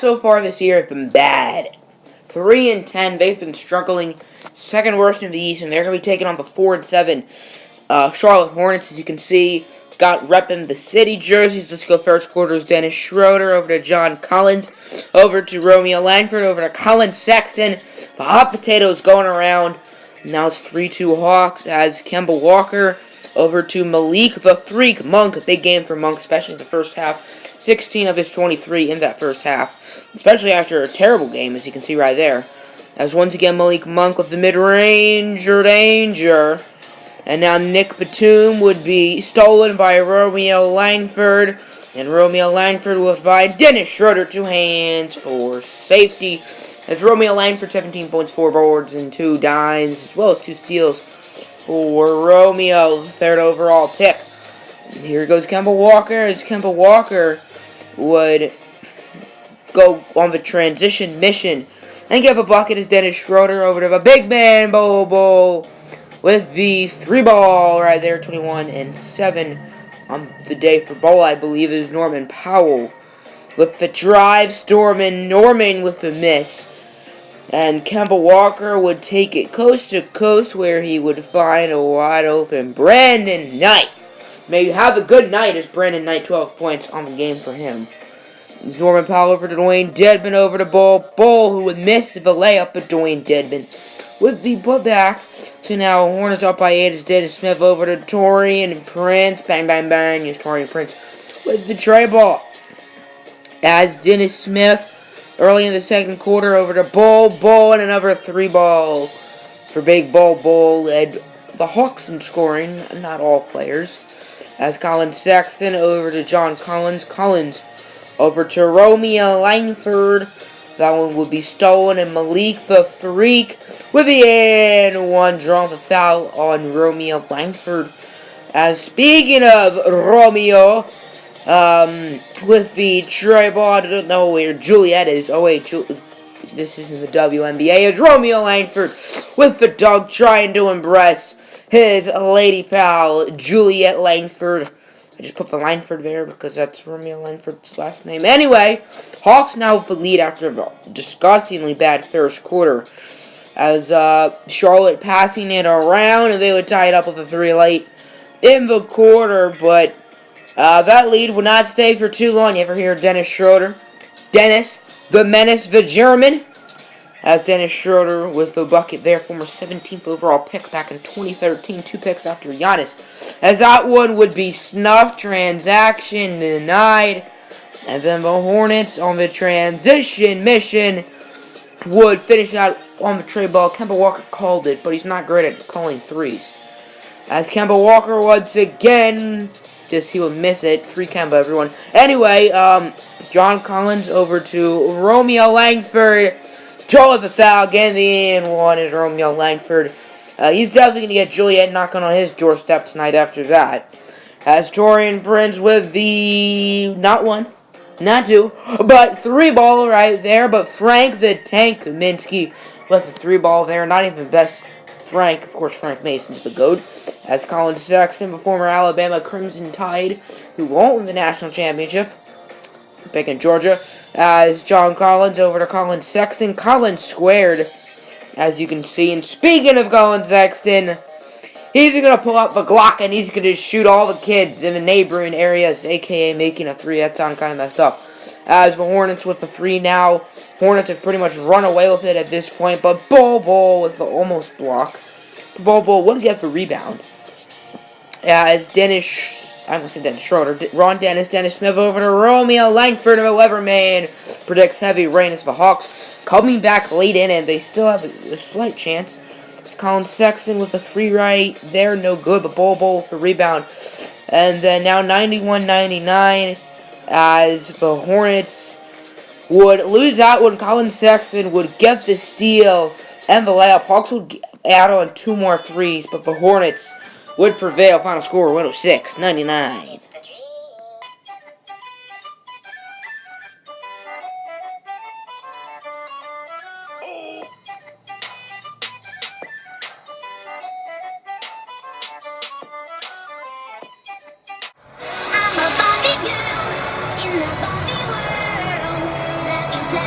so far this year have been bad. 3-10. They've been struggling. Second worst in the East, and they're going to be taking on the 4-7 Charlotte Hornets, as you can see. Got repping the city jerseys. Let's go first quarters. Dennis Schroeder over to John Collins. Over to Romeo Langford. Over to Colin Sexton. The hot potatoes going around. Now it's 3-2 Hawks as Kemba Walker over to Malik the Freak Monk. A big game for Monk, especially in the first half. 16 of his 23 in that first half, especially after a terrible game, as you can see right there. As once again, Malik Monk with the mid-ranger danger. And now Nick Batum would be stolen by Romeo Langford. And Romeo Langford will find Dennis Schroeder, 2 hands for safety. As Romeo Langford, 17 points, 4 boards, and 2 dimes, as well as 2 steals for Romeo, the 3rd overall pick. And here goes Kemba Walker, as Kemba Walker would go on the transition mission and give a bucket as Dennis Schroeder over to the big man, Bowl, with the 3 ball right there, 21-7 on the day for Bowl, I believe, is Norman Powell. With the drive, Norman with the miss. And Kemba Walker would take it coast to coast where he would find a wide open Brandon Knight. May you have a good night as Brandon Knight, 12 points on the game for him. It's Norman Powell over to Dwayne Dedmon over to Bull, who would miss the layup, but Dwayne Dedmon with the putback. So now Hornets up by 8 as Dennis Smith over to Taurean Prince. Bang, bang, bang. Yes, Taurean Prince with the tray ball. As Dennis Smith early in the second quarter over to Bull, and another 3 ball for Big Bull led the Hawks in scoring, not all players. As Colin Sexton over to John Collins. Collins over to Romeo Langford. That one will be stolen. And Malik the Freak with the and-one draw the foul on Romeo Langford. As speaking of Romeo, with the tray ball, I don't know where Juliet is. Oh wait, this isn't the WNBA. It's Romeo Langford with the dunk trying to impress his lady pal, Juliet Langford. I just put the Langford there because that's Romeo Langford's last name. Anyway, Hawks now with the lead after a disgustingly bad first quarter. As Charlotte passing it around, and they would tie it up with a 3 late in the quarter. But that lead would not stay for too long. You ever hear Dennis Schroeder? Dennis, the Menace, the German. As Dennis Schroeder with the bucket there, former 17th overall pick back in 2013, 2 picks after Giannis. As that one would be snuffed, transaction denied. And then the Hornets on the transition mission would finish out on the tray ball. Kemba Walker called it, but he's not great at calling threes. As Kemba Walker once again, he would miss it. 3 Kemba, everyone. Anyway, John Collins over to Romeo Langford. Joe with the foul, getting the and-one is Romeo Langford. He's definitely going to get Juliet knocking on his doorstep tonight after that. As Taurean Prince with the, not 1, not 2, but 3 ball right there. But Frank the Tank Kaminsky with the 3 ball there. Not even best Frank, of course, Frank Mason's the GOAT. As Colin Sexton, the former Alabama Crimson Tide, who won't win the national championship, back in Georgia. As John Collins over to Colin Sexton. Collins squared, as you can see. And speaking of Colin Sexton, he's going to pull out the Glock and he's going to shoot all the kids in the neighboring areas, a.k.a. making a 3. That sounds kind of messed up. As the Hornets with the 3 now. Hornets have pretty much run away with it at this point. But Bull with the almost block. Bull would get the rebound. As Dennis Schroeder. Dennis Smith over to Romeo Langford of the Weatherman. Predicts heavy rain as the Hawks coming back late in, and they still have a slight chance. It's Colin Sexton with a 3 right there, no good, but Bull with the rebound. And then now 91-99 as the Hornets would lose out when Colin Sexton would get the steal and the layup. Hawks would add on 2 more threes, but the Hornets would prevail. Final score 106-99. I'm a Barbie girl in the Barbie world. Let me play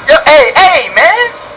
Yo, hey, man!